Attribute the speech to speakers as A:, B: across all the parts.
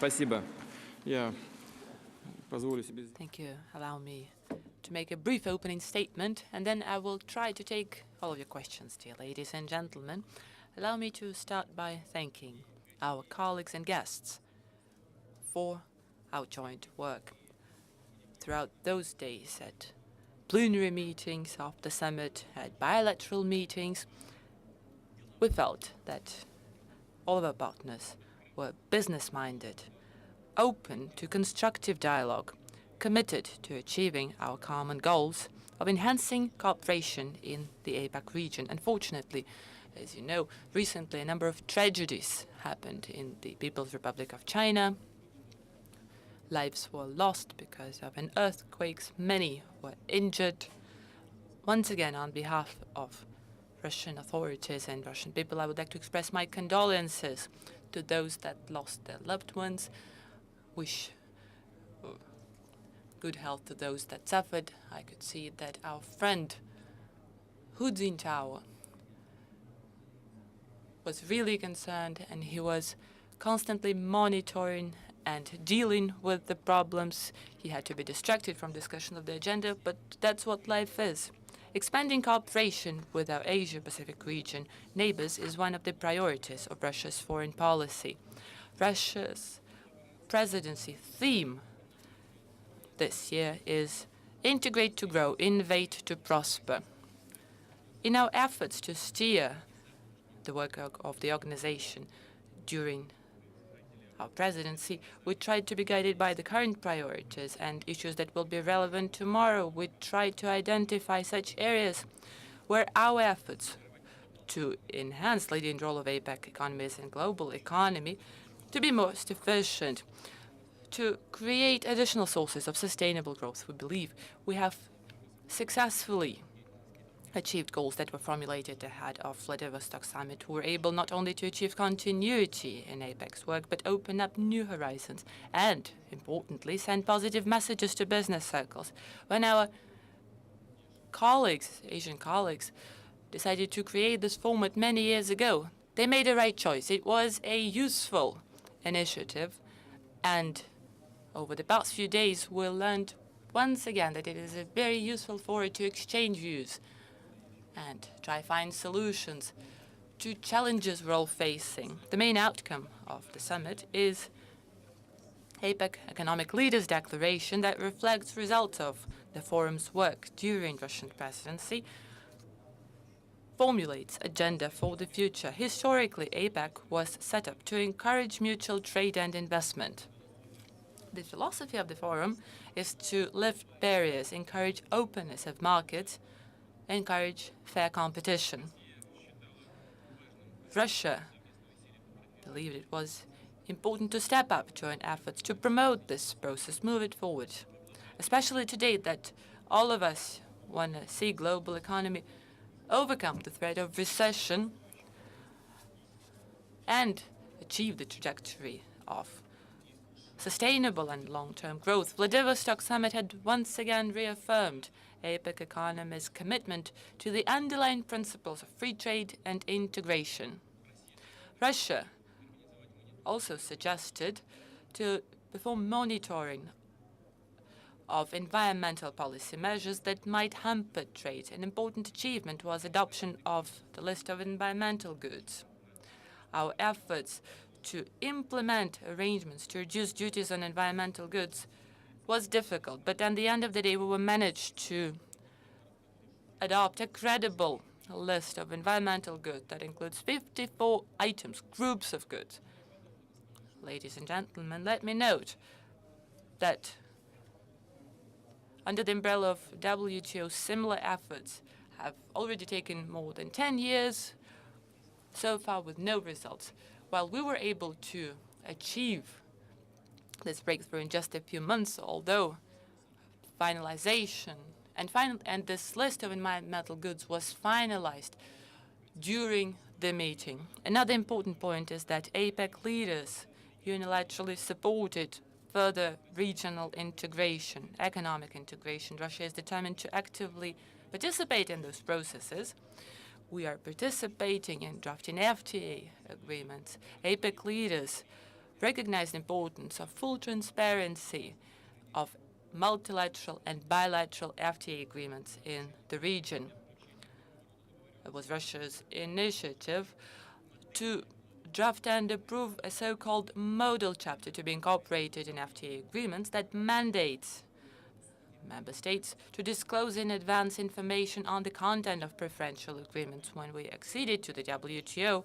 A: Спасибо. Я позволю себе...
B: Thank you. Allow me to make a brief opening statement, and then I will try to take all of your questions, dear ladies and gentlemen. Allow me to start by thanking our colleagues and guests for our joint work. Throughout those days at plenary meetings of the summit, at bilateral meetings, we felt that all of our partners were business-minded, open to constructive dialogue, committed to achieving our common goals of enhancing cooperation in the APEC region. Unfortunately, as you know, recently a number of tragedies happened in the People's Republic of China. Lives were lost because of an earthquake. Many were injured. Once again, on behalf of Russian authorities and Russian people, I would like to express my condolences to those that lost their loved ones. Wish good health to those that suffered. I could see that our friend Hu Jintao was really concerned, and he was constantly monitoring and dealing with the problems. He had to be distracted from discussion of the agenda, but that's what life is. Expanding cooperation with our Asia-Pacific region neighbors is one of the priorities of Russia's foreign policy. Russia's presidency theme this year is integrate to grow, innovate to prosper. In our efforts to steer the work of the organization during our presidency, we tried to be guided by the current priorities and issues that will be relevant tomorrow. We tried to identify such areas where our efforts to enhance leading role of APEC economies and global economy to be most efficient, to create additional sources of sustainable growth. We believe we have successfully achieved goals that were formulated ahead of Vladivostok summit. We were able not only to achieve continuity in APEC's work, but open up new horizons and, importantly, send positive messages to business circles. When our colleagues, Asian colleagues, decided to create this format many years ago, they made the right choice. It was a useful initiative, and over the past few days, we learned once again that it is a very useful forum to exchange views and try find solutions to challenges we're all facing. The main outcome of the summit is APEC Economic Leaders Declaration that reflects results of the forum's work during Russian presidency, formulates agenda for the future. Historically, APEC was set up to encourage mutual trade and investment. The philosophy of the forum is to lift barriers, encourage openness of markets, encourage fair competition. Russia believed it was important to step up joint efforts to promote this process, move it forward, especially today that all of us want to see global economy overcome the threat of recession and achieve the trajectory of sustainable and long-term growth. Vladivostok summit had once again reaffirmed APEC economy's commitment to the underlying principles of free trade and integration. Russia also suggested to perform monitoring of environmental policy measures that might hamper trade. An important achievement was adoption of the list of environmental goods. Our efforts to implement arrangements to reduce duties on environmental goods was difficult, but at the end of the day, we managed to adopt a credible list of environmental goods that includes 54 items, groups of goods. Ladies and gentlemen, let me note that under the umbrella of WTO, similar efforts have already taken more than 10 years, so far with no results. While we were able to achieve this breakthrough in just a few months, although finalization and this list of environmental goods was finalized during the meeting. Another important point is that APEC leaders unilaterally supported further regional integration, economic integration. Russia is determined to actively participate in those processes. We are participating in drafting FTA agreements. APEC leaders recognized the importance of full transparency of multilateral and bilateral FTA agreements in the region. It was Russia's initiative to draft and approve a so-called modal chapter to be incorporated in FTA agreements that mandates member states to disclose in advance information on the content of preferential agreements. When we acceded to the WTO,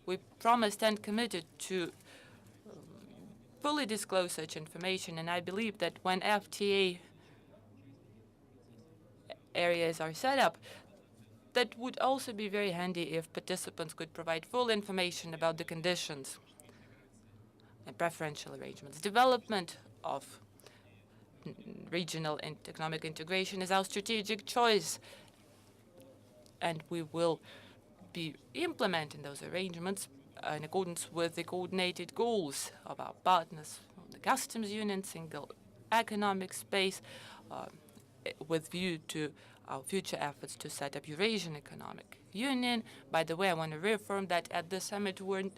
B: we promised and committed to fully disclose such information, and I believe that when FTA areas are set up, that would also be very handy if participants could provide full information about the conditions and preferential arrangements. Development of regional and economic integration is our strategic choice, and we will be implementing those arrangements in accordance with the coordinated goals of our partners, the customs union, single economic space, with view to our future efforts to set up Eurasian Economic Union. By the way, I want to reaffirm that at the summit we're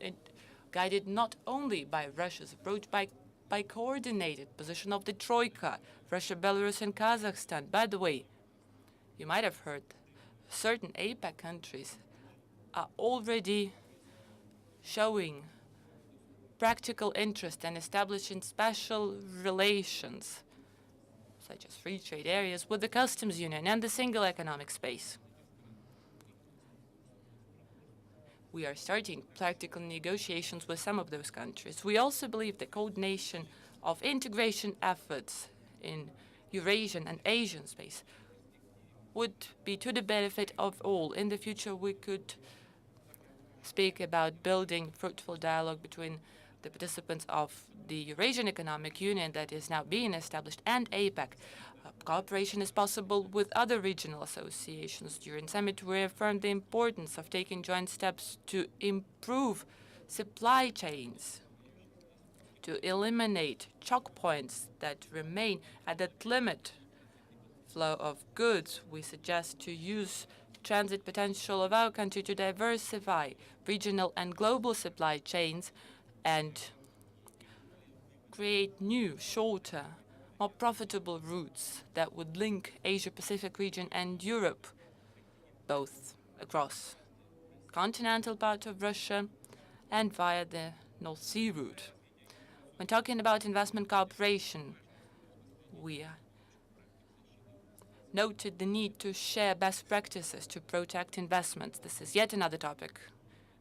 B: guided not only by Russia's approach, by coordinated position of the Troika, Russia, Belarus, and Kazakhstan. By the way, you might have heard certain APEC countries are already showing practical interest in establishing special relations, such as free trade areas, with the customs union and the single economic space. We are starting practical negotiations with some of those countries. We also believe that coordination of integration efforts in Eurasian and Asian space would be to the benefit of all. In the future, we could speak about building fruitful dialogue between the participants of the Eurasian Economic Union that is now being established and APEC. Cooperation is possible with other regional associations. During summit, we affirmed the importance of taking joint steps to improve supply chains, to eliminate choke points that remain at that limit flow of goods. We suggest to use transit potential of our country to diversify regional and global supply chains and create new, shorter, more profitable routes that would link Asia-Pacific region and Europe, both across the continental part of Russia and via the North Sea route. When talking about investment cooperation, we noted the need to share best practices to protect investments. This is yet another topic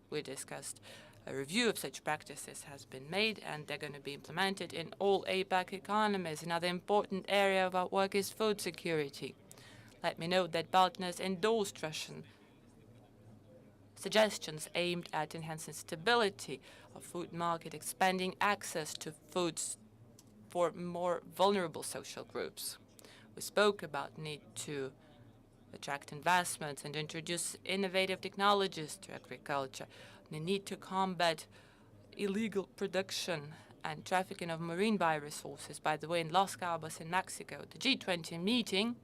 B: we discussed. A review of such practices has been made, and they're going to be implemented in all APEC economies. Another important area of our work is food security. Let me note that partners endorsed Russian suggestions aimed at enhancing stability of food market, expanding access to foods for more vulnerable social groups. We spoke about need to attract investments and introduce innovative technologies to agriculture, the need to combat illegal production and trafficking of marine bioresources. By the way, in Los Cabos in Mexico, the G20 meeting,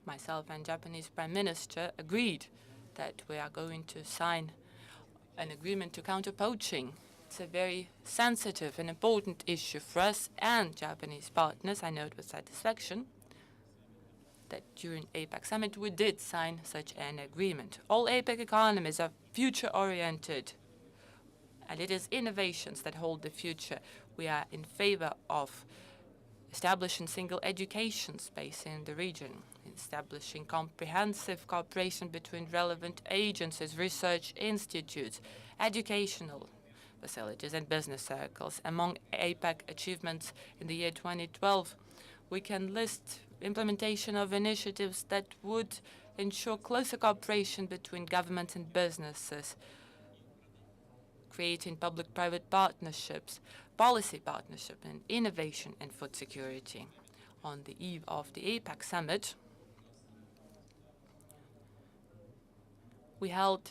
B: myself and Japanese Prime Minister agreed that we are going to sign an agreement to counter poaching. It's a very sensitive and important issue for us and Japanese partners. I note with satisfaction that during APEC summit we did sign such an agreement. All APEC economies are future-oriented, and it is innovations that hold the future. We are in favor of establishing single education space in the region, establishing comprehensive cooperation between relevant agencies, research institutes, educational facilities, and business circles. Among APEC achievements in the year 2012, we can list implementation of initiatives that would ensure closer cooperation between governments and businesses, creating public-private partnerships, policy partnership, and innovation and food security. On the eve of the APEC summit, we held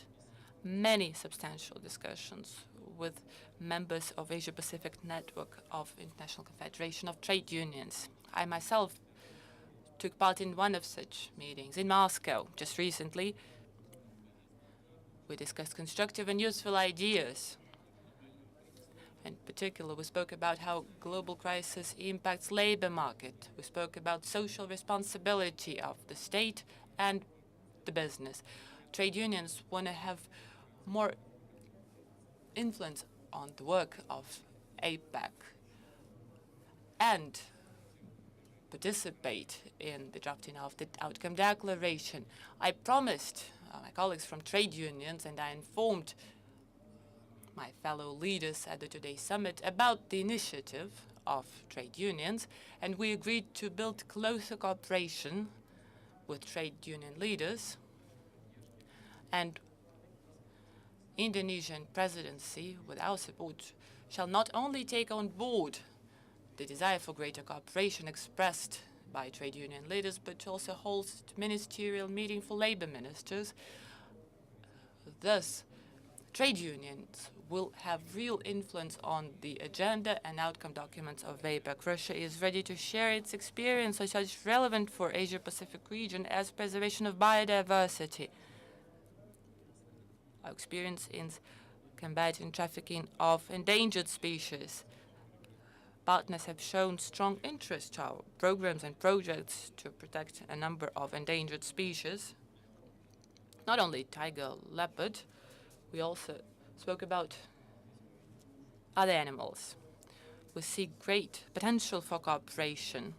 B: many substantial discussions with members of Asia-Pacific Network of International Confederation of Trade Unions. I myself took part in one of such meetings in Moscow just recently. We discussed constructive and useful ideas In particular, we spoke about how global crisis impacts labor market. We spoke about social responsibility of the state and the business. Trade unions want to have more influence on the work of APEC and participate in the drafting of the outcome declaration. I promised my colleagues from trade unions, and I informed my fellow leaders at the today's summit about the initiative of trade unions, and we agreed to build closer cooperation with trade union leaders. And Indonesian presidency, with our support, shall not only take on board the desire for greater cooperation expressed by trade union leaders, but also host ministerial meeting for labor ministers. Thus, trade unions will have real influence on the agenda and outcome documents of APEC. Russia is ready to share its experience on such relevant for Asia-Pacific region as preservation of biodiversity. Our experience in combating trafficking of endangered species. Partners have shown strong interest to our programs and projects to protect a number of endangered species. Not only tiger, leopard, we also spoke about other animals. We see great potential for cooperation.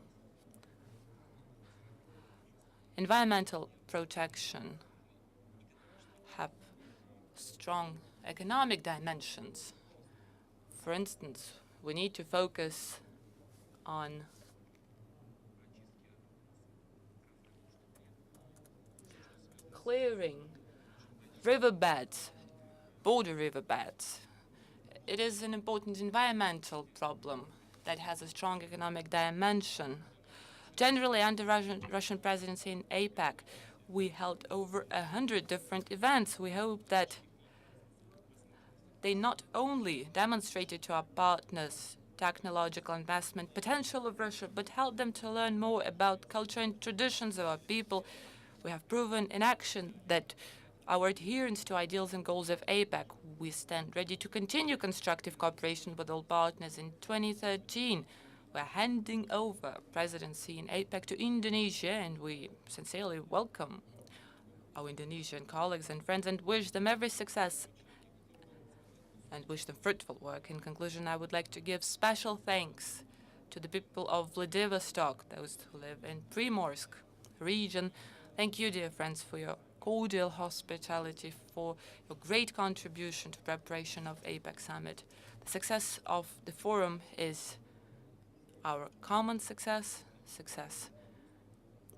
B: Environmental protection have strong economic dimensions. For instance, we need to focus on clearing riverbeds, border riverbeds. It is an important environmental problem that has a strong economic dimension. Generally, under Russian presidency in APEC, we held over 100 different events. We hope that they not only demonstrated to our partners technological investment potential of Russia, but helped them to learn more about culture and traditions of our people. We have proven in action that our adherence to ideals and goals of APEC, we stand ready to continue constructive cooperation with all partners. In 2013, we're handing over presidency in APEC to Indonesia, and we sincerely welcome our Indonesian colleagues and friends and wish them every success and wish them fruitful work. In conclusion, I would like to give special thanks to the people of Vladivostok, those who live in Primorsk region. Thank you, dear friends, for your cordial hospitality, for your great contribution to preparation of APEC summit. The success of the forum is our common success, success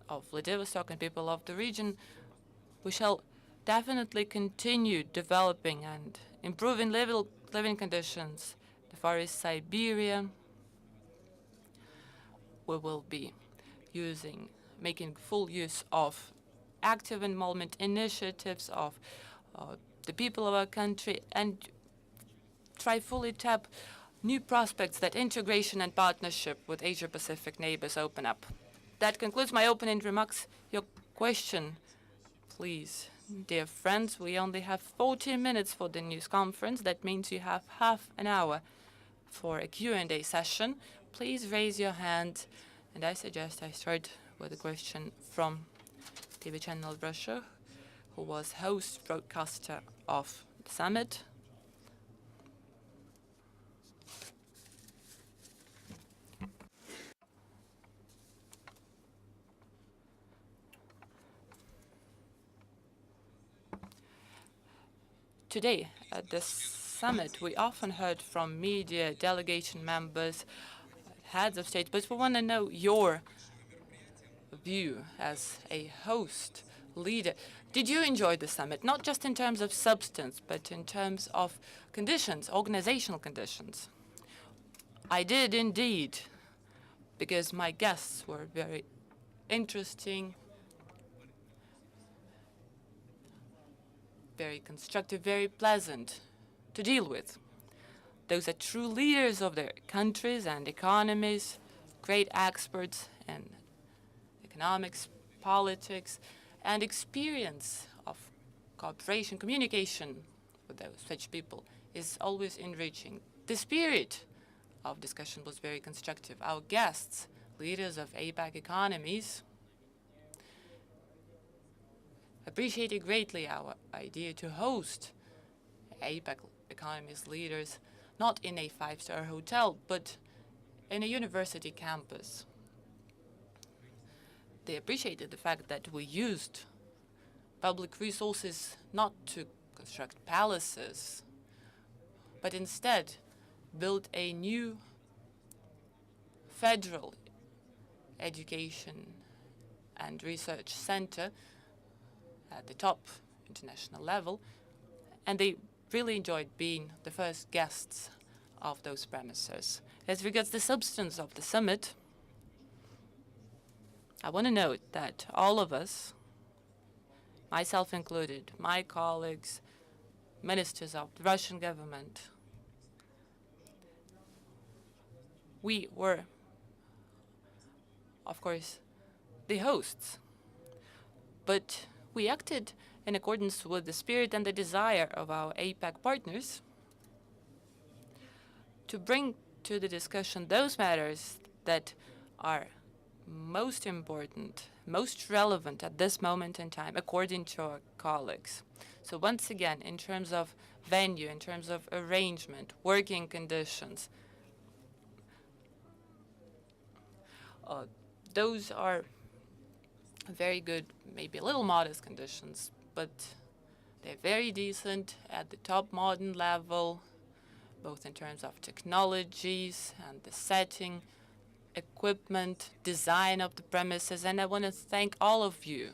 B: of Vladivostok and people of the region. We shall definitely continue developing and improving living conditions. The Far East Siberia, we will be making full use of active involvement initiatives of the people of our country and try fully tap new prospects that integration and partnership with Asia-Pacific neighbors open up. That concludes my opening remarks. Your question, please. Dear friends, we only have 40 minutes for the news conference. That means you have half an hour for a Q&A session. Please raise your hand, and I suggest I start with a question from TV channel Russia, who was host broadcaster of the summit. Today, at this summit, we often heard from media, delegation members, heads of state, but we want to know your view as a host, leader. Did you enjoy the summit, not just in terms of substance, but in terms of conditions, organizational conditions? I did indeed, because my guests were very interesting, very constructive, very pleasant to deal with. Those are true leaders of their countries and economies, great experts in economics, politics, and experience of cooperation, communication with those such people is always enriching. The spirit of discussion was very constructive. Our guests, leaders of APEC economies, appreciated greatly our idea to host APEC economies leaders not in a five-star hotel, but in a university campus. They appreciated the fact that we used public resources not to construct palaces, but instead built a new federal education and research center at the top international level, and they really enjoyed being the first guests of those premises. As regards the substance of the summit, I want to note that all of us, myself included, my colleagues, ministers of the Russian government, we were, of course, the hosts, but we acted in accordance with the spirit and the desire of our APEC partners to bring to the discussion those matters that are most important, most relevant at this moment in time, according to our colleagues. So once again, in terms of venue, in terms of arrangement, working conditions, those are very good, maybe a little modest conditions, but they're very decent at the top modern level, both in terms of technologies and the setting, equipment, design of the premises. And I want to thank all of you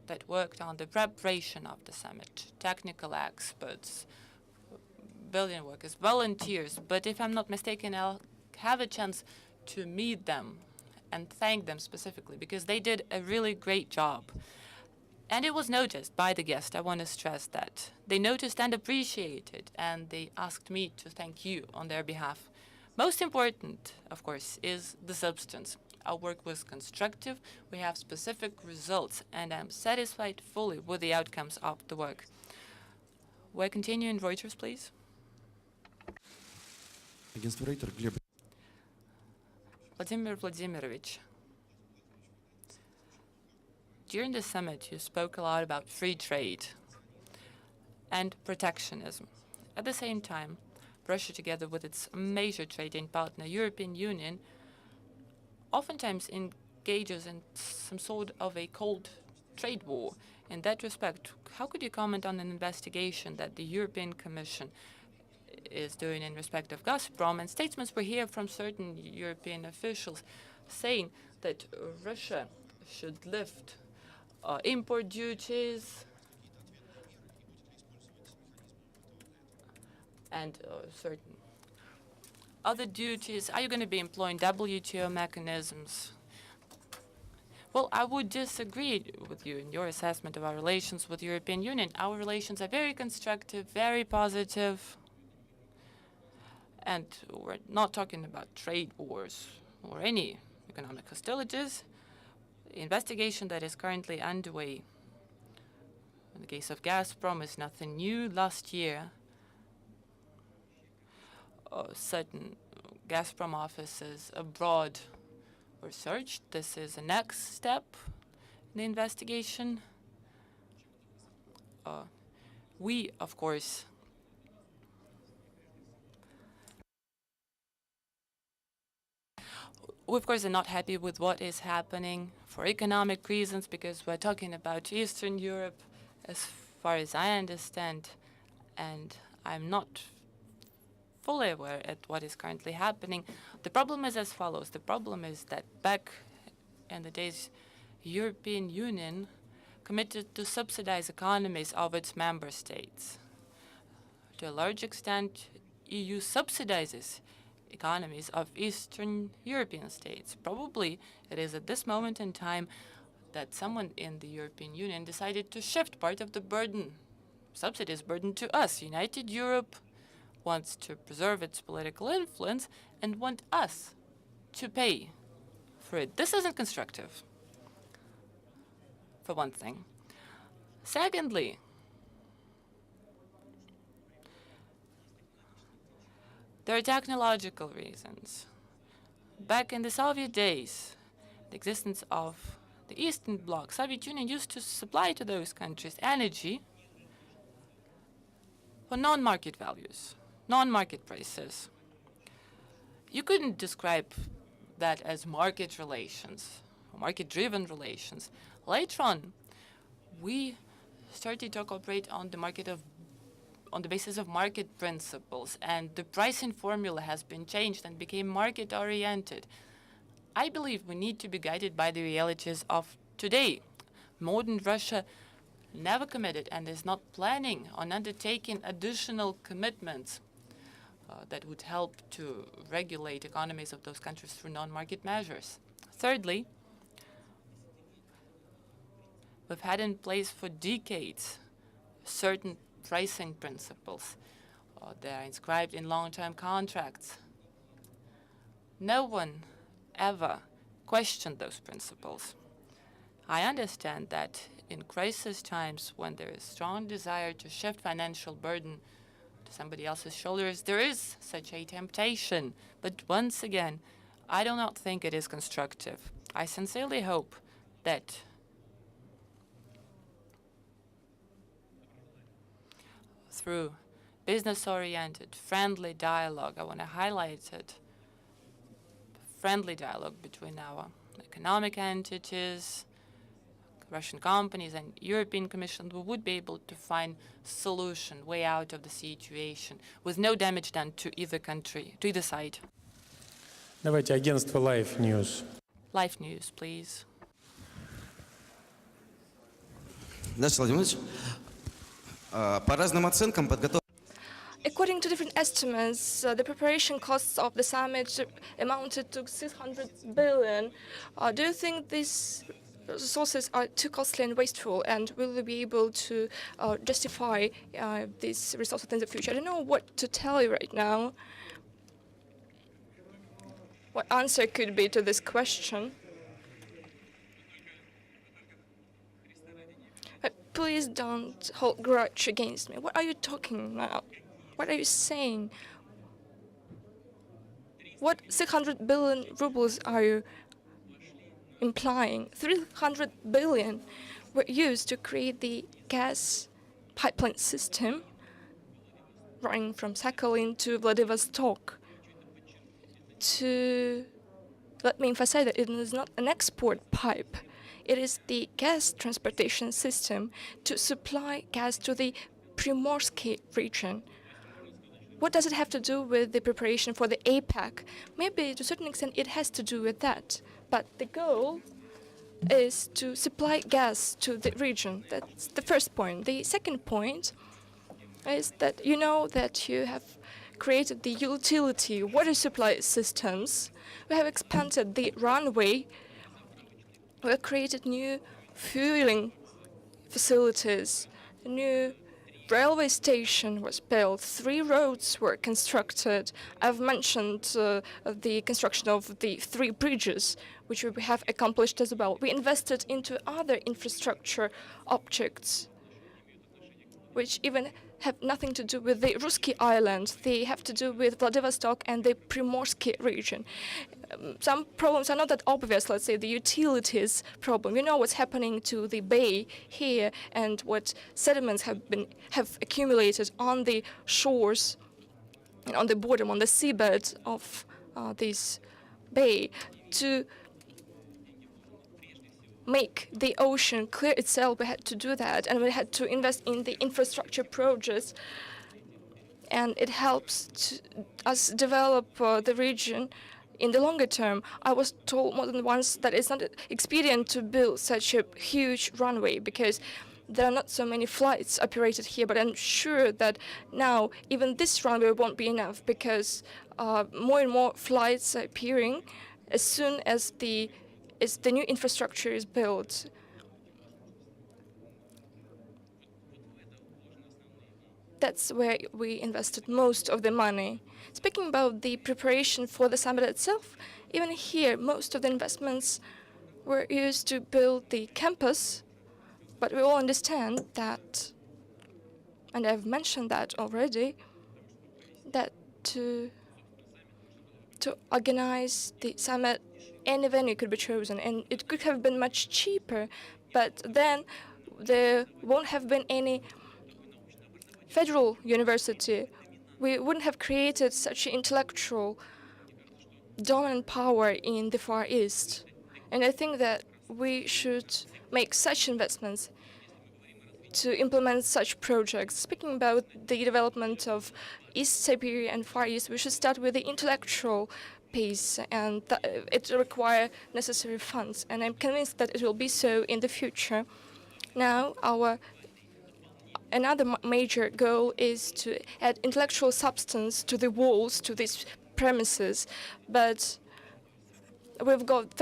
B: that worked on the preparation of the summit, technical experts, building workers, volunteers. But if I'm not mistaken, I'll have a chance to meet them and thank them specifically because they did a really great job. And it was noticed by the guests. I want to stress that. They noticed and appreciated, and they asked me to thank you on their behalf. Most important, of course, is the substance. Our work was constructive. We have specific results, and I'm satisfied fully with the outcomes of the work. We'll continue in Reuters, please. Vladimir Vladimirovich, during the summit, you spoke a lot about free trade and protectionism. At the same time, Russia, together with its major trading partner, European Union, oftentimes engages in some sort of a cold trade war. In that respect, how could you comment on an investigation that the European Commission is doing in respect of Gazprom? And statements were here from certain European officials saying that Russia should lift import duties and certain other duties. Are you going to be employing WTO mechanisms? Well, I would disagree with you in your assessment of our relations with the European Union. Our relations are very constructive, very positive. And we're not talking about trade wars or any economic hostilities. The investigation that is currently underway in the case of Gazprom is nothing new. Last year, certain Gazprom offices abroad were searched. This is the next step in the investigation. We, of course, are not happy with what is happening for economic reasons because we're talking about Eastern Europe as far as I understand, and I'm not fully aware at what is currently happening. The problem is as follows. The problem is that back in the days, European Union committed to subsidize economies of its member states. To a large extent, EU subsidizes economies of Eastern European states. Probably it is at this moment in time that someone in the European Union decided to shift part of the burden, subsidies burden, to us. United Europe wants to preserve its political influence and want us to pay for it. This isn't constructive, for one thing. Secondly, There are technological reasons. Back in the Soviet days, the existence of the Eastern Bloc, Soviet Union used to supply to those countries energy for non-market values, non-market prices. You couldn't describe that as market relations, market-driven relations. Later on, we started to cooperate on the basis of market principles, and the pricing formula has been changed and became market-oriented. I believe we need to be guided by the realities of today. Modern Russia never committed and is not planning on undertaking additional commitments that would help to regulate economies of those countries through non-market measures. Thirdly, we've had in place for decades certain pricing principles. They are inscribed in long-term contracts. No one ever questioned those principles. I understand that in crisis times, when there is strong desire to shift financial burden to somebody else's shoulders, there is such a temptation. But once again, I do not think it is constructive. I sincerely hope that through business-oriented, friendly dialogue, I want to highlight it, friendly dialogue between our economic entities, Russian companies and European Commission, we would be able to find solution, way out of the situation, with no damage done to either country, to either side.
C: Давайте агентство Life News.
B: Life News, please.
D: Здравствуйте, Владимир Владимирович. По разным оценкам подготовка.
E: According to different estimates, the preparation costs of the summit amounted to 600 billion. Do you think these resources are too costly and wasteful, and will we be able to justify these resources in the future? I don't know what to tell you right now. What answer could be to this question? Please don't hold grudge against me. What are you talking about? What are you saying? What 600 billion rubles are you implying? 300 billion were used to create the gas pipeline system running from Sakhalin to Vladivostok. Let me emphasize that it is not an export pipe. It is the gas transportation system to supply gas to the Primorsky region. What does it have to do with the preparation for the APEC? Maybe to a certain extent it has to do with that. But the goal is to supply gas to the region. That's the first point. The second point is that you know that you have created the utility water supply systems. We have expanded the runway. We have created new fueling facilities. A new railway station was built. 3 roads were constructed. I've mentioned the construction of the 3 bridges, which we have accomplished as well. We invested into other infrastructure objects, which even have nothing to do with the Ruski Island. They have to do with Vladivostok and the Primorsky region. Some problems are not that obvious, let's say the utilities problem. You know what's happening to the bay here and what sediments have accumulated on the shores and on the bottom, on the seabed of this bay. To make the ocean clear itself, we had to do that, and we had to invest in the infrastructure projects, and it helps us develop the region in the longer term. I was told more than once that it's not expedient to build such a huge runway because there are not so many flights operated here, but I'm sure that now even this runway won't be enough because more and more flights are appearing as soon as the new infrastructure is built. That's where we invested most of the money. Speaking about the preparation for the summit itself, even here, most of the investments were used to build the campus, but we all understand that, and I've mentioned that already, that to to organize the summit, any venue could be chosen, and it could have been much cheaper, but then there won't have been any federal university. We wouldn't have created such an intellectual dominant power in the Far East. And I think that we should make such investments to implement such projects. Speaking about the development of East Siberia and Far East, we should start with the intellectual piece, and it requires necessary funds. And I'm convinced that it will be so in the future. Now, another major goal is to add intellectual substance to the walls, to these premises. But we've got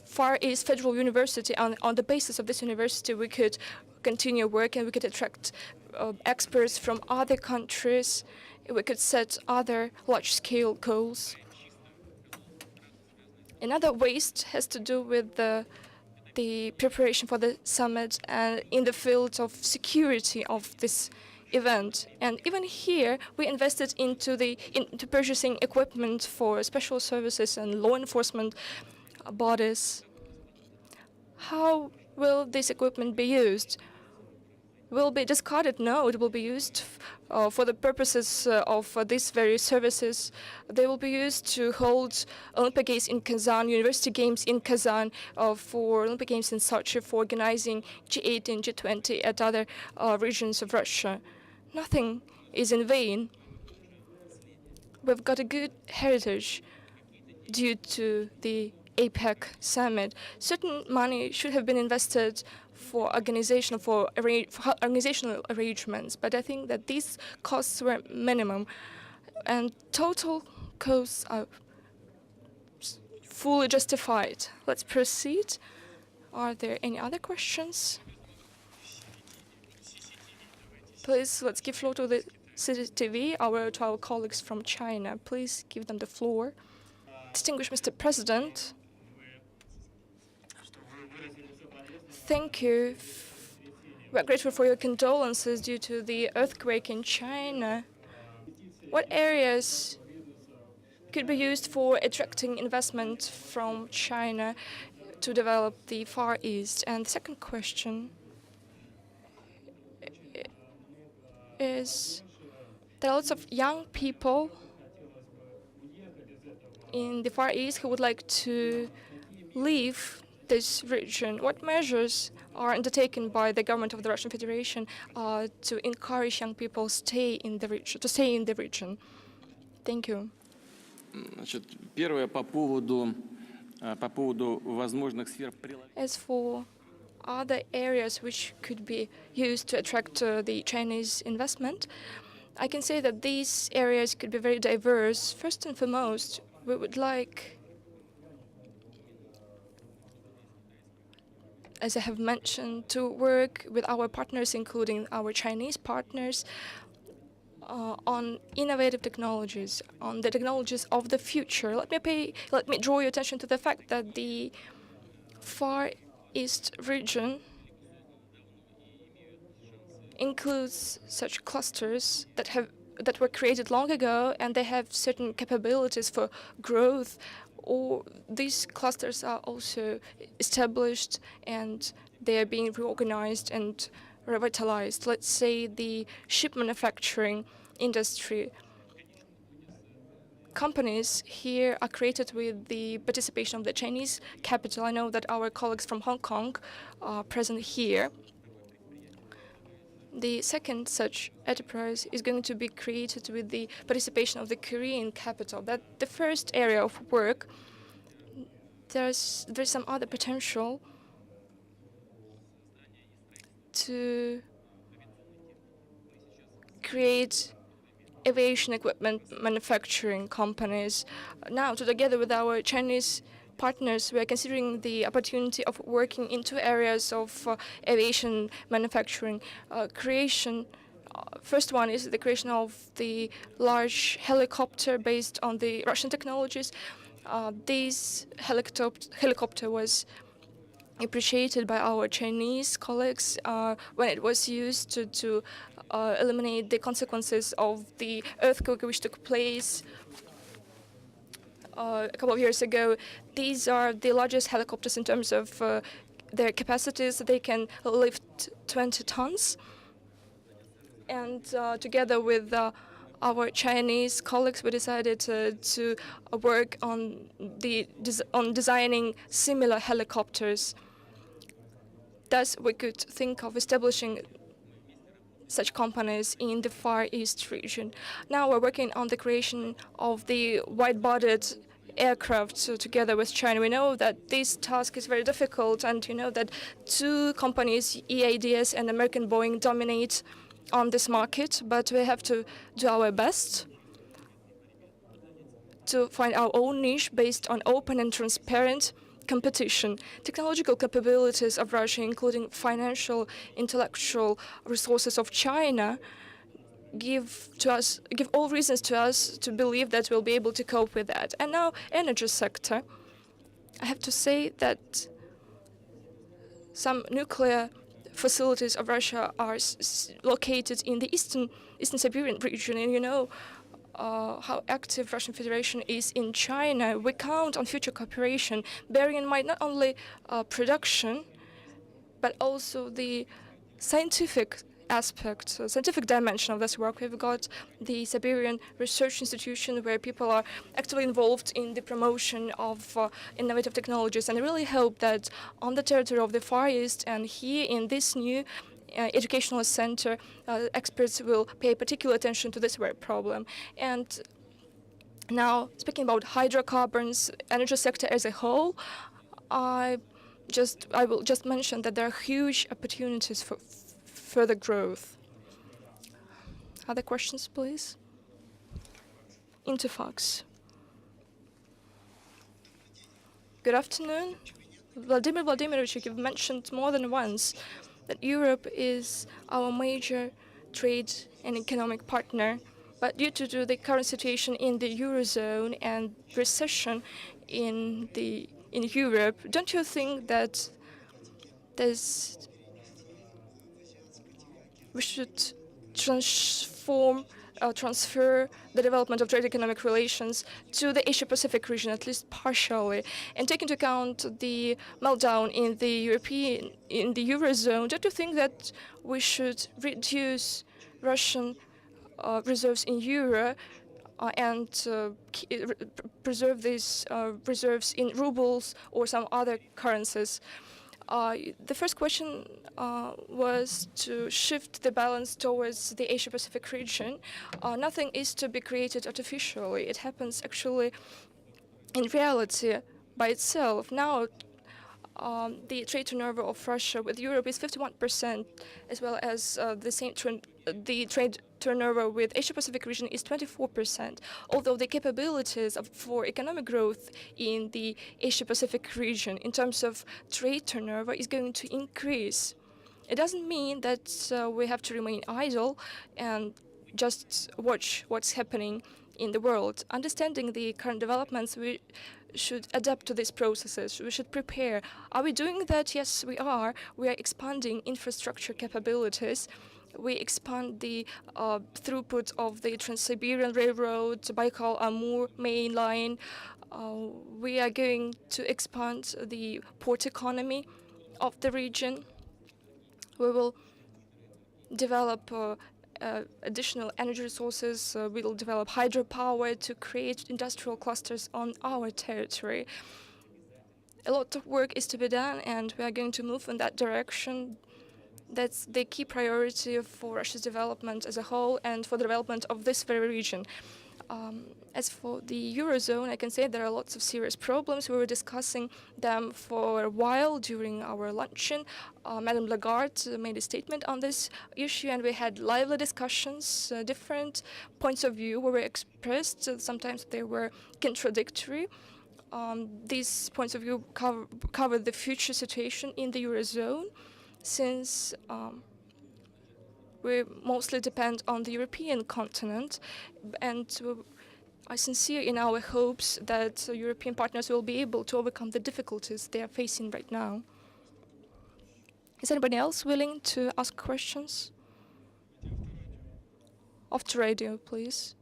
E: Far East Federal University. On the basis of this university, we could continue work, and we could attract experts from other countries. We could set other large-scale goals. Another waste has to do with the preparation for the summit and in the field of security of this event. And even here, we invested into purchasing equipment for special services and law enforcement bodies. How will this equipment be used? Will be discarded? No, it will be used for the purposes of these various services. They will be used to hold Olympic Games in Kazan, University Games in Kazan, for Olympic Games in Sochi, for organizing G8 and G20 at other regions of Russia. Nothing is in vain. We've got a good heritage due to the APEC summit. Certain money should have been invested for organizational arrangements, but I think that these costs were minimum, and total costs are fully justified. Let's proceed. Are there any other questions? Please, let's give floor to the CCTV, to our colleagues from China. Please give them the floor. Distinguished Mr. President, thank you. We're grateful for your condolences due to the earthquake in China. What areas could be used for attracting investment from China to develop the Far East? And the second question is, there are lots of young people in the Far East who would like to leave this region. What measures are undertaken by the government of the Russian Federation to encourage young people to stay in the region? Thank you.
A: Значит, первое по поводу возможных сфер приложения.
E: As for other areas which could be used to attract the Chinese investment, I can say that these areas could be very diverse. First and foremost, we would like, as I have mentioned, to work with our partners, including our Chinese partners, on innovative technologies, on the technologies of the future. Let me draw your attention to the fact that the Far East region includes such clusters that were created long ago, and they have certain capabilities for growth. Or these clusters are also established, and they are being reorganized and revitalized. Let's say the ship manufacturing industry. Companies here are created with the participation of the Chinese capital. I know that our colleagues from Hong Kong are present here. The second such enterprise is going to be created with the participation of the Korean capital. That's the first area of work. There's some other potential to create aviation equipment manufacturing companies. Now, together with our Chinese partners, we are considering the opportunity of working in two areas of aviation manufacturing creation. First one is the creation of the large helicopter based on the Russian technologies. This helicopter was appreciated by our Chinese colleagues when it was used to eliminate the consequences of the earthquake which took place a couple of years ago. These are the largest helicopters in terms of their capacities. They can lift 20 tons. And together with our Chinese colleagues, we decided to work on designing similar helicopters. Thus, we could think of establishing such companies in the Far East region. Now we're working on the creation of the wide-bodied aircraft together with China. We know that this task is very difficult, and you know that two companies, EADS and American Boeing, dominate on this market, but we have to do our best to find our own niche based on open and transparent competition. Technological capabilities of Russia, including financial, intellectual resources of China, give all reasons to us to believe that we'll be able to cope with that. And now, energy sector. I have to say that some nuclear facilities of Russia are located in the Eastern Siberian region, and you know how active Russian Federation is in China. We count on future cooperation, bearing in mind not only production, but also the scientific aspect, scientific dimension of this work. We've got the Siberian Research Institution, where people are actively involved in the promotion of innovative technologies. And I really hope that on the territory of the Far East and here in this new educational center, experts will pay particular attention to this very problem. And now, speaking about hydrocarbons, energy sector as a whole, I will just mention that there are huge opportunities for further growth. Other questions, please? Interfax. Good afternoon. Vladimir Vladimirovich, you've mentioned more than once that Europe is our major trade and economic partner. But due to the current situation in the Eurozone and recession in Europe, don't you think that we should transfer the development of trade economic relations to the Asia-Pacific region, at least partially, and take into account the meltdown in the Eurozone? Don't you think that we should reduce Russian reserves in euro and preserve these reserves in rubles or some other currencies? The first question was to shift the balance towards the Asia-Pacific region. Nothing is to be created artificially. It happens actually in reality by itself. Now, the trade turnover of Russia with Europe is 51%, as well as the trade turnover with Asia-Pacific region is 24%, although the capabilities for economic growth in the Asia-Pacific region in terms of trade turnover is going to increase. It doesn't mean that we have to remain idle and just watch what's happening in the world. Understanding the current developments, we should adapt to these processes. We should prepare. Are we doing that? Yes, we are. We are expanding infrastructure capabilities. We expand the throughput of the Trans-Siberian Railroad, Baikal-Amur main line. We are going to expand the port economy of the region. We will develop additional energy resources. We will develop hydropower to create industrial clusters on our territory. A lot of work is to be done, and we are going to move in that direction. That's the key priority for Russia's development as a whole and for the development of this very region. As for the Eurozone, I can say there are lots of serious problems. We were discussing them for a while during our luncheon. Madame Lagarde made a statement on this issue, and we had lively discussions. Different points of view were expressed. Sometimes they were contradictory. These points of view cover the future situation in the Eurozone, since we mostly depend on the European continent, and are sincere in our hopes that European partners will be able to overcome the difficulties they are facing right now. Is anybody else willing to ask questions? Off to radio, please.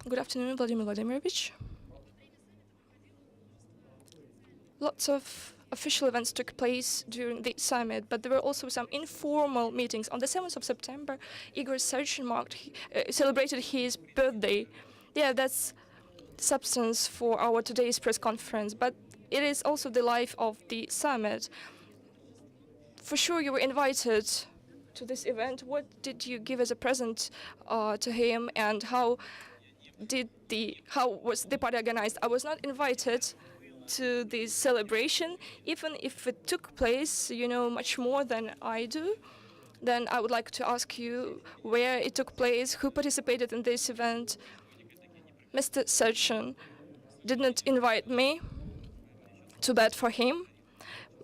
E: Good afternoon, Vladimir Vladimirovich. Lots of official events took place during the summit, but there were also some informal meetings. On the 7th of September, Igor Sechin celebrated his birthday. Yeah, that's substance for our today's press conference, but it is also the life of the summit. For sure, you were invited to this event. What did you give as a present to him, and how was the party organized? I was not invited to this celebration, even if it took place, you know, much more than I do. Then I would like to ask you where it took place, who participated in this event. Mr. Sechin did not invite me. Too bad for him.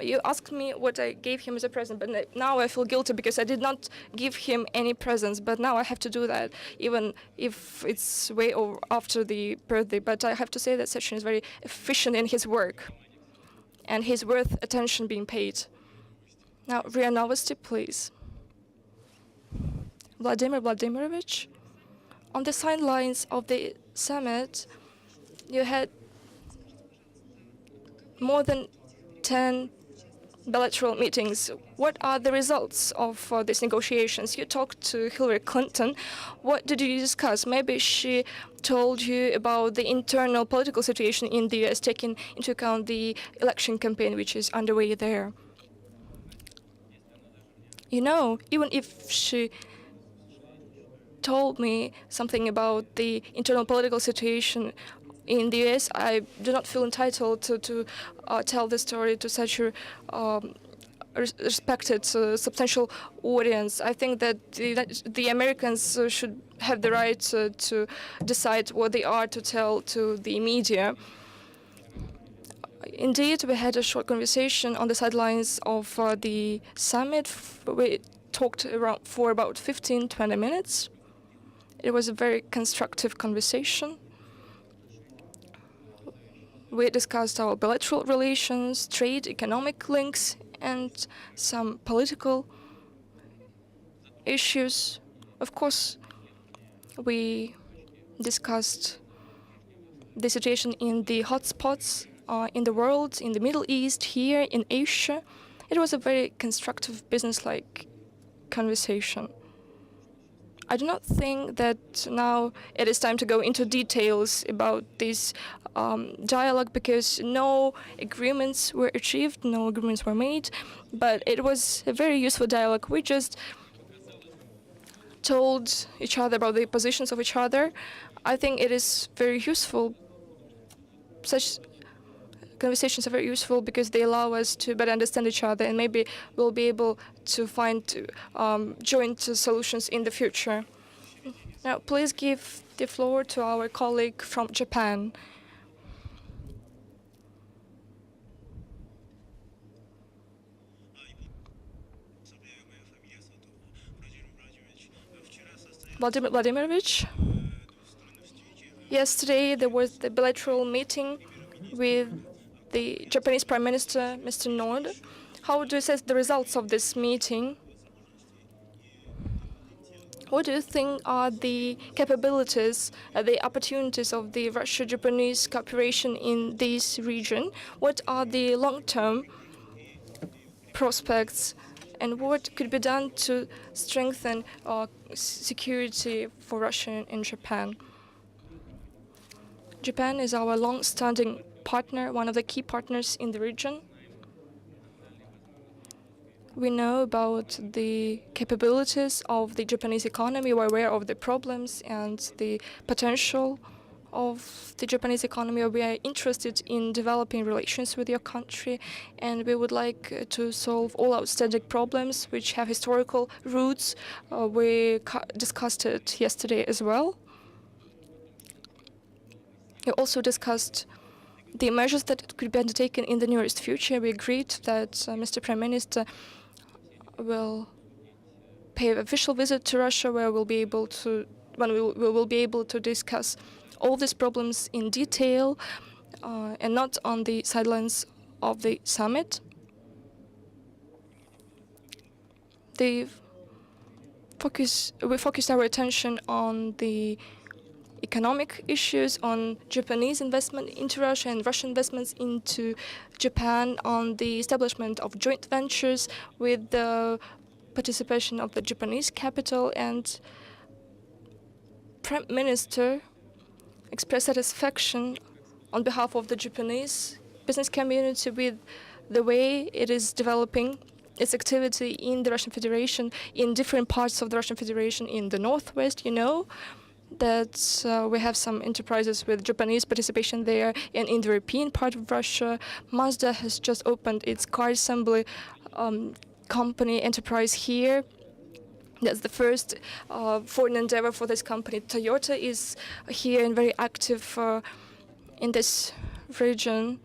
E: You asked me what I gave him as a present, but now I feel guilty because I did not give him any presents, but now I have to do that, even if it's way over after the birthday. But I have to say that Sechin is very efficient in his work, and he's worth attention being paid. Now, RIA Novosti, please. Vladimir Vladimirovich, on the sidelines of the summit, you had more than 10 bilateral meetings. What are the results of these negotiations? You talked to Hillary Clinton. What did you discuss? Maybe she told you about the internal political situation in the US, taking into account the election campaign which is underway there. You know, even if she told me something about the internal political situation in the US, I do not feel entitled to tell the story to such a respected, substantial audience. I think that the Americans should have the right to decide what they are to tell to the media. Indeed, we had a short conversation on the sidelines of the summit. We talked for about 15-20 minutes. It was a very constructive conversation. We discussed our bilateral relations, trade, economic links, and some political issues. Of course, we discussed the situation in the hotspots in the world, in the Middle East, here in Asia. It was a very constructive, business-like conversation. I do not think that now it is time to go into details about this dialogue, because no agreements were achieved, no agreements were made, but it was a very useful dialogue. We just told each other about the positions of each other. I think it is very useful. Such conversations are very useful because they allow us to better understand each other, and maybe we'll be able to find joint solutions in the future. Now, please give the floor to our colleague from Japan. Vladimir Vladimirovich, yesterday there was the bilateral meeting with the Japanese Prime Minister, Mr. Noda. How do you assess the results of this meeting? What do you think are the capabilities, the opportunities of the Russia-Japanese cooperation in this region? What are the long-term prospects, and what could be done to strengthen security for Russia and Japan? Japan is our long-standing partner, one of the key partners in the region. We know about the capabilities of the Japanese economy. We're aware of the problems and the potential of the Japanese economy. We are interested in developing relations with your country, and we would like to solve all outstanding problems which have historical roots. We discussed it yesterday as well. We also discussed the measures that could be undertaken in the nearest future. We agreed that Mr. Prime Minister will pay an official visit to Russia, where we will be able to discuss all these problems in detail, and not on the sidelines of the summit. We focused our attention on the economic issues, on Japanese investment into Russia and Russian investments into Japan, on the establishment of joint ventures with the participation of the Japanese capital. And Prime Minister expressed satisfaction on behalf of the Japanese business community with the way it is developing its activity in the Russian Federation, in different parts of the Russian Federation. In the northwest, you know that we have some enterprises with Japanese participation there, and in the European part of Russia, Mazda has just opened its car assembly company enterprise here. That's the first foreign endeavor for this company. Toyota is here and very active in this region.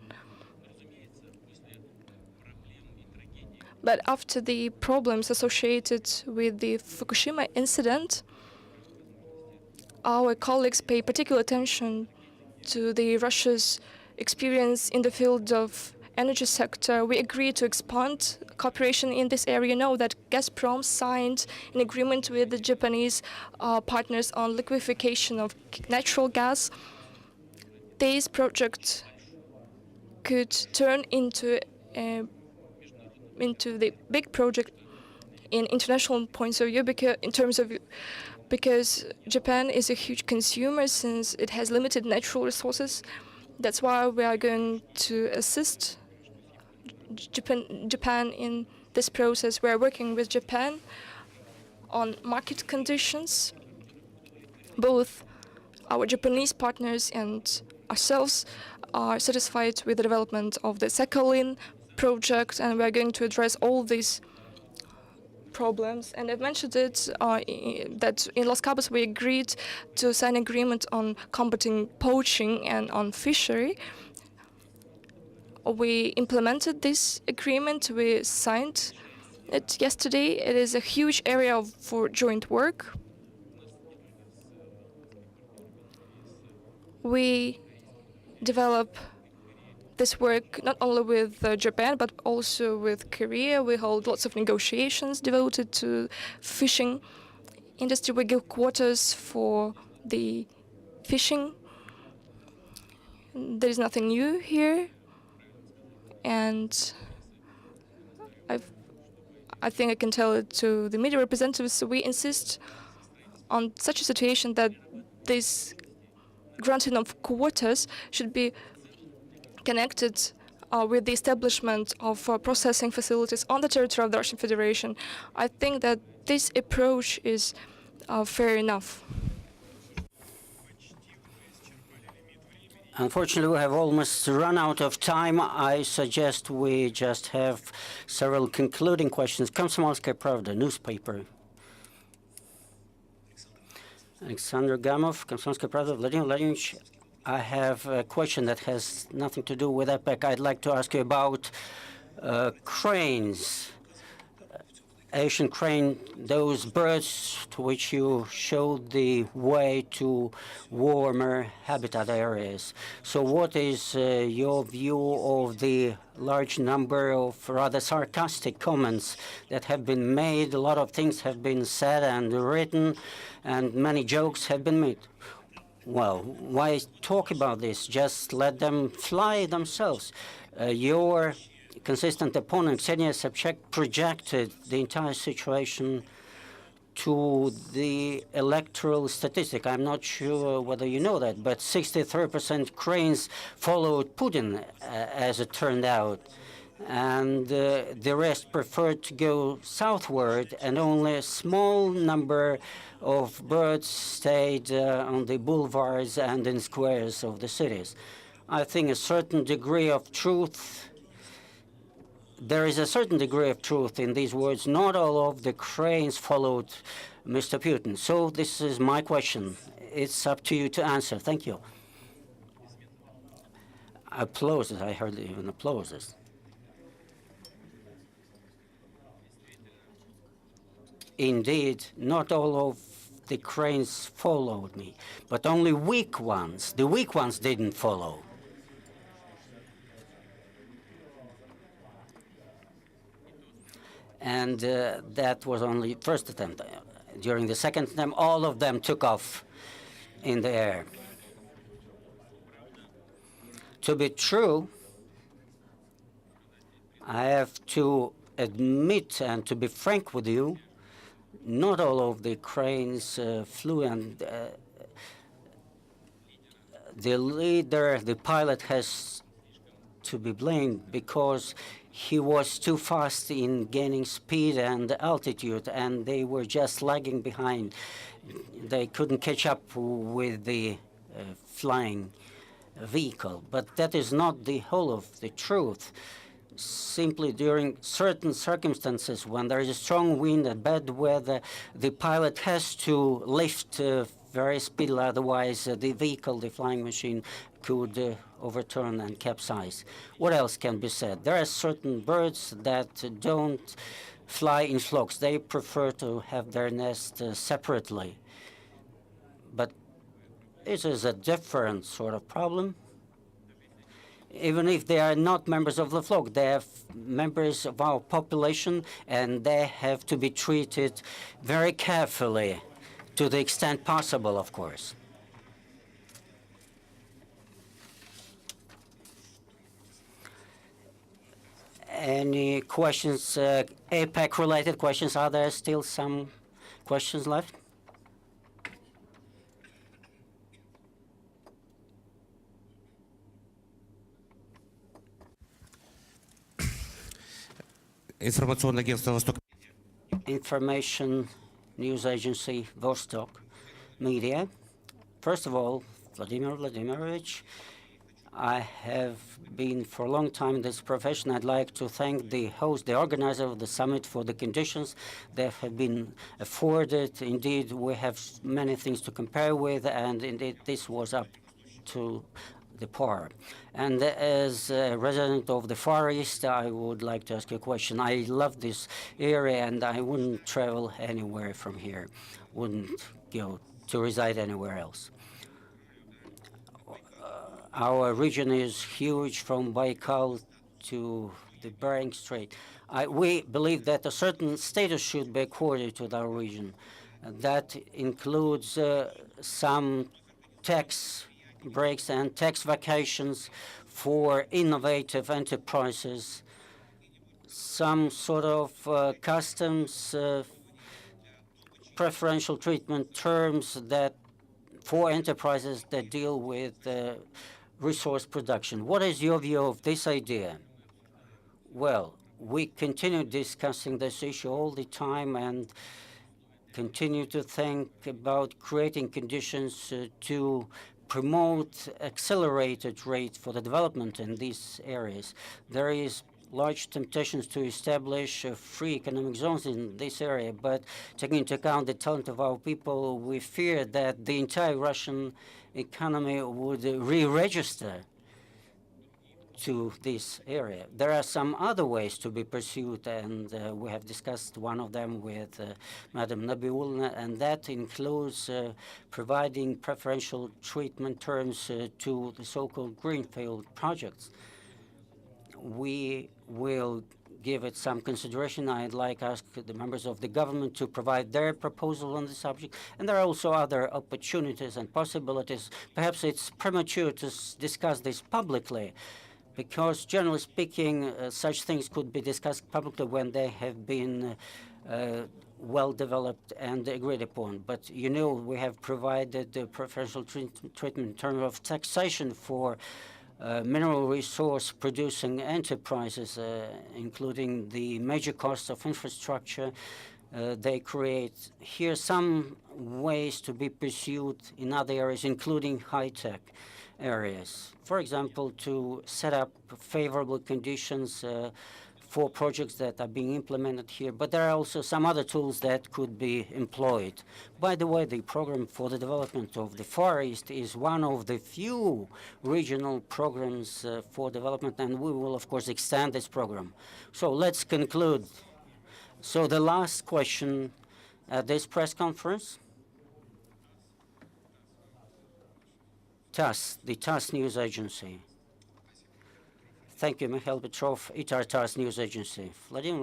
E: But after the problems associated with the Fukushima incident, our colleagues pay particular attention to the Russia's experience in the field of energy sector. We agreed to expand cooperation in this area. You know that Gazprom signed an agreement with the Japanese partners on liquefaction of natural gas. This project could turn into the big project in international points of view, because Japan is a huge consumer since it has limited natural resources. That's why we are going to assist Japan in this process. We are working with Japan on market conditions. Both our Japanese partners and ourselves are satisfied with the development of the Sakhalin project, and we are going to address all these problems. And I've mentioned it that in Los Cabos we agreed to sign an agreement on combating poaching and on fishery. We implemented this agreement. We signed it yesterday. It is a huge area for joint work. We develop this work not only with Japan, but also with Korea. We hold lots of negotiations devoted to fishing industry. We give quotas for the fishing. There is nothing new here. And I think I can tell it to the media representatives. We insist on such a situation that this granting of quotas should be connected with the establishment of processing facilities on the territory of the Russian Federation. I think that this approach is fair enough.
F: Unfortunately, we have almost run out of time. I suggest we just have several concluding questions. Komsomolskaya Pravda, newspaper. Alexander Gamov, Komsomolskaya Pravda. Vladimir Vladimirovich, I have a question that has nothing to do with APEC. I'd like to ask you about cranes. Asian crane, those birds to which you showed the way to warmer habitat areas. So what is your view of the large number of rather sarcastic comments that have been made? A lot of things have been said and written, and many jokes have been made. Well, why talk about this? Just let them fly themselves. Your consistent opponent, Ksenia Sobchak, projected the entire situation to the electoral statistic. I'm not sure whether you know that, but 63% cranes followed Putin, as it turned out. And the rest preferred to go southward, and only a small number of birds stayed on the boulevards and in squares of the cities. I think a certain degree of truth, there is a certain degree of truth in these words. Not all of the cranes followed Mr. Putin. So this is my question. It's up to you to answer. Thank you. Applauses. I heard even applauses. Indeed, not all of the cranes followed me, but only weak ones. The weak ones didn't follow. And that was only first attempt. During the second attempt, all of them took off in the air. To be true, I have to admit and to be frank with you, not all of the cranes flew, and the leader, the pilot, has to be blamed because he was too fast in gaining speed and altitude, and they were just lagging behind. They couldn't catch up with the flying vehicle. But that is not the whole of the truth. Simply during certain circumstances, when there is a strong wind and bad weather, the pilot has to lift very speedily, otherwise the vehicle, the flying machine, could overturn and capsize. What else can be said? There are certain birds that don't fly in flocks. They prefer to have their nest separately. But it is a different sort of problem. Even if they are not members of the flock, they are members of our population, and they have to be treated very carefully, to the extent possible, of course. Any questions, APEC-related questions? Are there still some questions left?
D: Информационное агентство «Восток».
F: Information news agency Vostok Media. First of all, Vladimir Vladimirovich, I have been for a long time in this profession. I'd like to thank the host, the organizer of the summit, for the conditions that have been afforded. Indeed, we have many things to compare with, and indeed this was up to the par. And as a resident of the Far East, I would like to ask you a question. I love this area, and I wouldn't travel anywhere from here, wouldn't go to reside anywhere else. Our region is huge, from Baikal to the Bering Strait. We believe that a certain status should be accorded to our region. That includes some tax breaks and tax vacations for innovative enterprises, some sort of customs preferential treatment terms that for enterprises that deal with resource production. What is your view of this idea? Well, we continue discussing this issue all the time and continue to think about creating conditions to promote accelerated rate for the development in these areas. There is large temptations to establish free economic zones in this area, but taking into account the talent of our people, we fear that the entire Russian economy would re-register to this area. There are some other ways to be pursued, and we have discussed one of them with Madam Nabiulna, and that includes providing preferential treatment terms to the so-called greenfield projects. We will give it some consideration. I'd like to ask the members of the government to provide their proposal on the subject. And there are also other opportunities and possibilities. Perhaps it's premature to discuss this publicly, because generally speaking, such things could be discussed publicly when they have been well developed and agreed upon. But you know, we have provided the preferential treatment in terms of taxation for mineral resource producing enterprises, including the major costs of infrastructure they create. Here some ways to be pursued in other areas, including high-tech areas. For example, to set up favorable conditions for projects that are being implemented here. But there are also some other tools that could be employed. By the way, the program for the development of the Far East is one of the few regional programs for development, and we will, of course, extend this program. So let's conclude. So the last question at this press conference. TASS, the TASS news agency. Thank you, Mikhail Petrov, ITAR TASS news agency. Vladimir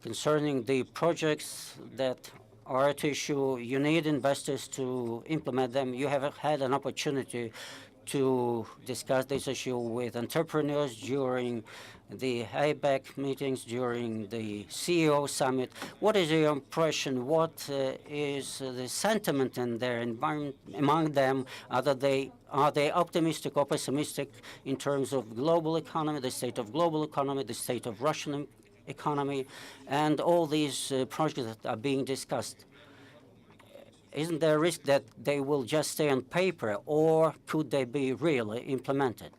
F: concerning the projects that are at issue. You need investors to implement them. You have had an opportunity to discuss this issue with entrepreneurs during the APEC meetings, during the CEO summit. What is your impression? What is the sentiment in their environment among them? Are they optimistic or pessimistic in terms of global economy, the state of global economy, the state of Russian economy, and all these projects that are being discussed? Isn't there a risk that they will just stay on paper, or could they be really implemented?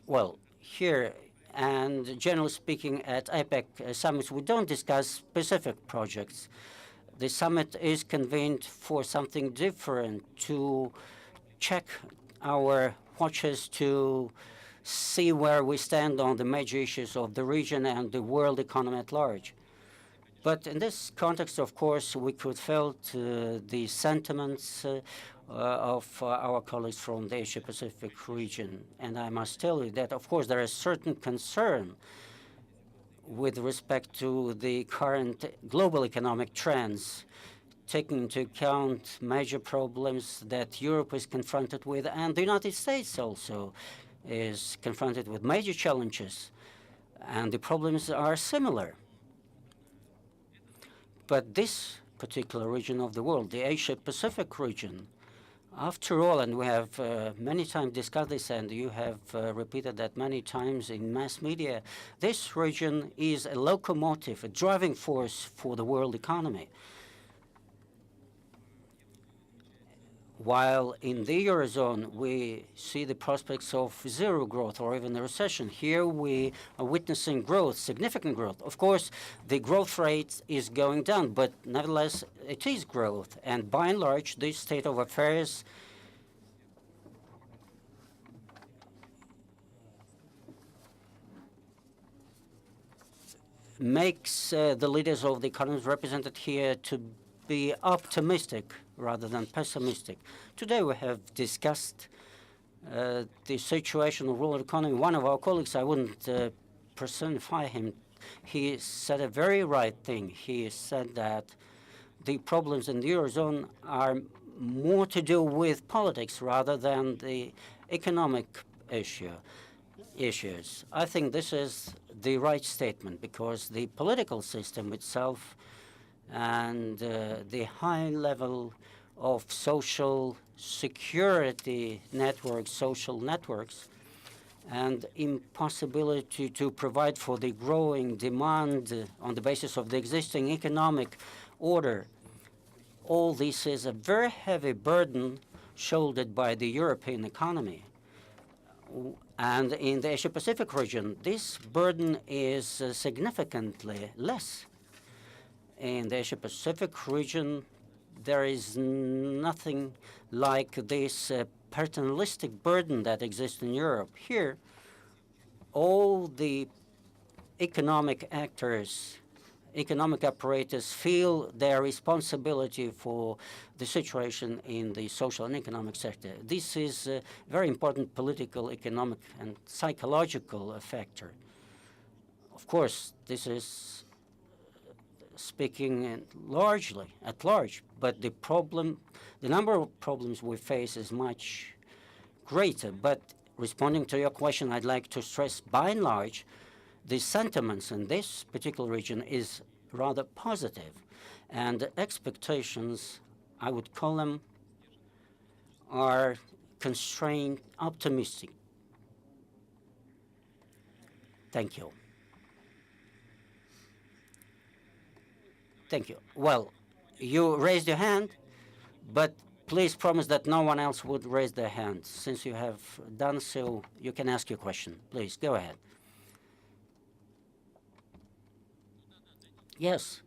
F: Well, here, and generally speaking, at APEC summits, we don't discuss specific projects. The summit is convened for something different, to check our watches, to see where we stand on the major issues of the region and the world economy at large. But in this context, of course, we could feel the sentiments of our colleagues from the Asia-Pacific region. And I must tell you that, of course, there is certain concern with respect to the current global economic trends, taking into account major problems that Europe is confronted with, and the United States also is confronted with major challenges, and the problems are similar. But this particular region of the world, the Asia-Pacific region, after all, and we have many times discussed this, and you have repeated that many times in mass media, this region is a locomotive, a driving force for the world economy. While in the Eurozone, we see the prospects of zero growth or even a recession. Here we are witnessing growth, significant growth. Of course, the growth rate is going down, but nevertheless, it is growth. And by and large, this state of affairs makes the leaders of the economies represented here to be optimistic rather than pessimistic. Today we have discussed the situation of world economy. One of our colleagues, I wouldn't personify him, he said a very right thing. He said that the problems in the Eurozone are more to do with politics rather than the economic issues. I think this is the right statement, because the political system itself and the high level of social security networks, social networks, and impossibility to provide for the growing demand on the basis of the existing economic order. All this is a very heavy burden shouldered by the European economy. And in the Asia-Pacific region, this burden is significantly less. In the Asia-Pacific region, there is nothing like this paternalistic burden that exists in Europe. Here, all the economic actors, economic apparatus feel their responsibility for the situation in the social and economic sector. This is a very important political, economic, and psychological factor. Of course, this is speaking largely, at large, but the number of problems we face is much greater. But responding to your question, I'd like to stress, by and large, the sentiments in this particular region is rather positive, and expectations, I would call them, are constrained, optimistic. Thank you. Thank you. Well, you raised your hand, but please promise that no one else would raise their hand. Since you have done so, you can ask your question. Please, go ahead. Yes.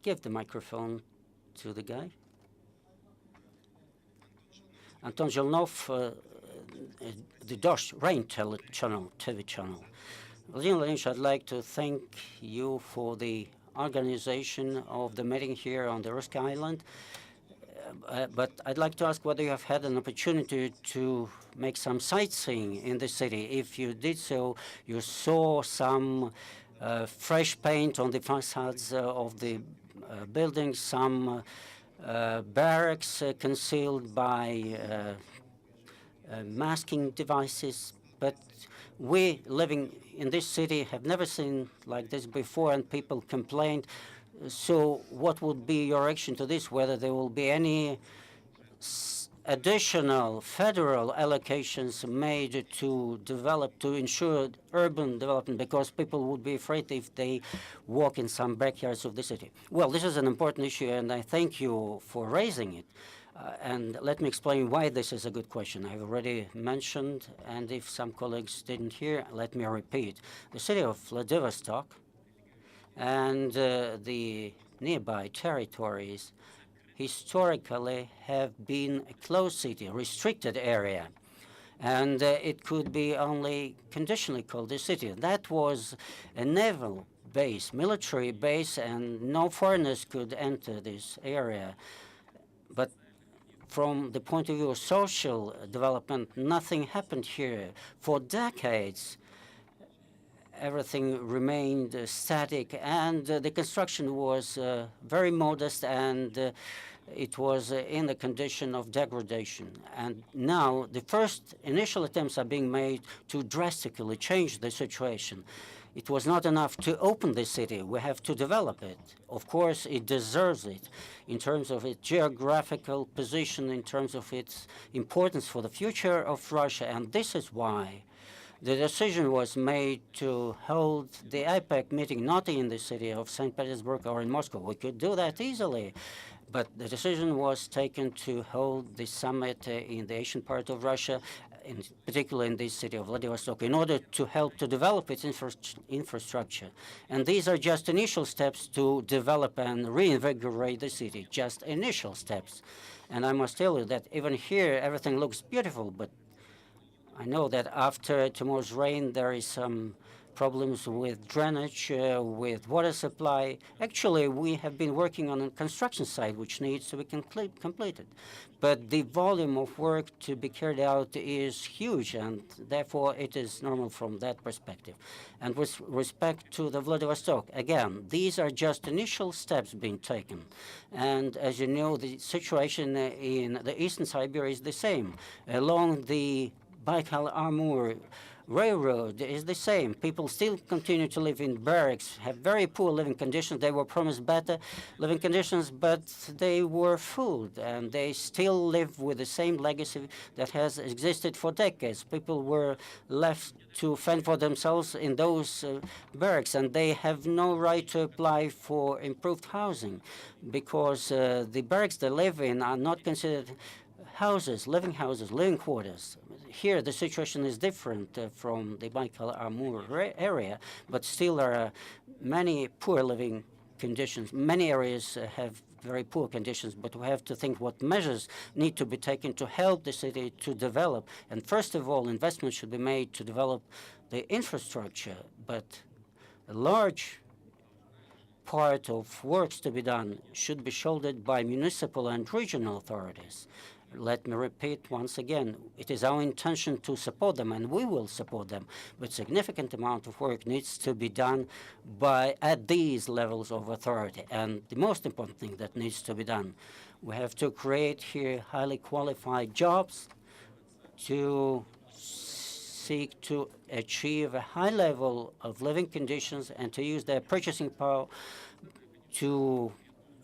F: Give the microphone to the guy. Anton Zhelnov, the Dosh Rain TV channel. Vladimir Vladimirovich, I'd like to thank you for the organization of the meeting here on the Rusk Island. But I'd like to ask whether you have had an opportunity to make some sightseeing in the city. If you did so, you saw some fresh paint on the facades of the buildings, some barracks concealed by masking devices. But we living in this city have never seen like this before, and people complained. So what would be your reaction to this, whether there will be any additional federal allocations made to develop, to ensure urban development, because people would be afraid if they walk in some backyards of the city? Well, this is an important issue, and I thank you for raising it. And let me explain why this is a good question. I've already mentioned, and if some colleagues didn't hear, let me repeat. The city of Vladivostok and the nearby territories historically have been a closed city, restricted area, and it could be only conditionally called a city. That was a naval base, military base, and no foreigners could enter this area. But from the point of view of social development, nothing happened here. For decades, everything remained static, and the construction was very modest, and it was in the condition of degradation. And now the first initial attempts are being made to drastically change the situation. It was not enough to open the city. We have to develop it. Of course, it deserves it in terms of its geographical position, in terms of its importance for the future of Russia. And this is why the decision was made to hold the APEC meeting not in the city of St. Petersburg or in Moscow. We could do that easily. But the decision was taken to hold the summit in the Asian part of Russia, in particular in this city of Vladivostok, in order to help to develop its infrastructure. And these are just initial steps to develop and reinvigorate the city, just initial steps. And I must tell you that even here, everything looks beautiful, but I know that after tomorrow's rain, there is some problems with drainage, with water supply. Actually, we have been working on a construction site which needs to be completed. But the volume of work to be carried out is huge, and therefore it is normal from that perspective. And with respect to the Vladivostok, again, these are just initial steps being taken. And as you know, the situation in the eastern Siberia is the same. Along the Baikal-Amur Railroad is the same. People still continue to live in barracks, have very poor living conditions. They were promised better living conditions, but they were fooled, and they still live with the same legacy that has existed for decades. People were left to fend for themselves in those barracks, and they have no right to apply for improved housing because the barracks they live in are not considered houses, living quarters. Here, the situation is different from the Baikal-Amur area, but still there are many poor living conditions. Many areas have very poor conditions, but we have to think what measures need to be taken to help the city to develop. And first of all, investment should be made to develop the infrastructure, but a large part of works to be done should be shouldered by municipal and regional authorities. Let me repeat once again, it is our intention to support them, and we will support them, but significant amount of work needs to be done at these levels of authority. And the most important thing that needs to be done, we have to create here highly qualified jobs to seek to achieve a high level of living conditions and to use their purchasing power to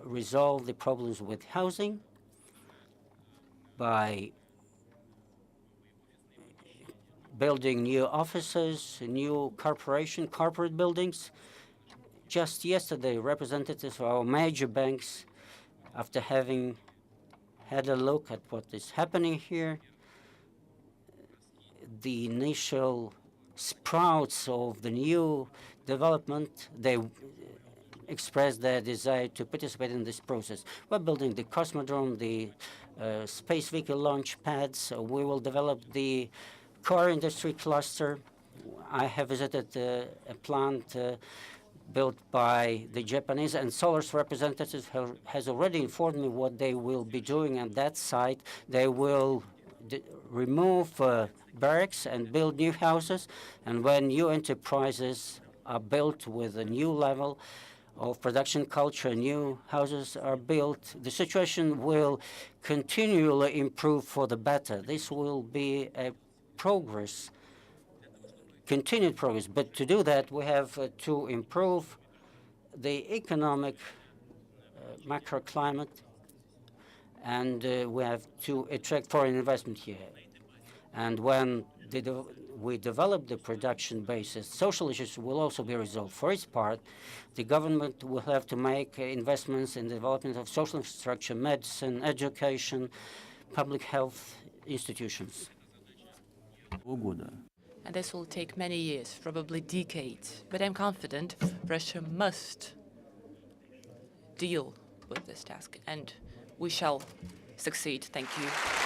F: resolve the problems with housing, by building new offices, new corporate buildings. Just yesterday, representatives of our major banks, after having had a look at what is happening here, the initial sprouts of the new development, they expressed their desire to participate in this process. We're building the Cosmodrome, the space vehicle launch pads. We will develop the car industry cluster. I have visited a plant built by the Japanese, and Solar's representatives has already informed me what they will be doing on that site. They will remove barracks and build new houses, and when new enterprises are built with a new level of production culture, new houses are built, the situation will continually improve for the better. This will be a progress, continued progress. But to do that, we have to improve the economic macroclimate, and we have to attract foreign investment here. And when we develop the production basis, social issues will also be resolved. For its part, the government will have to make investments in the development of social infrastructure, medicine, education, public health institutions.
A: года.
B: And this will take many years, probably decades. But I'm confident Russia must deal with this task, and we shall succeed. Thank you.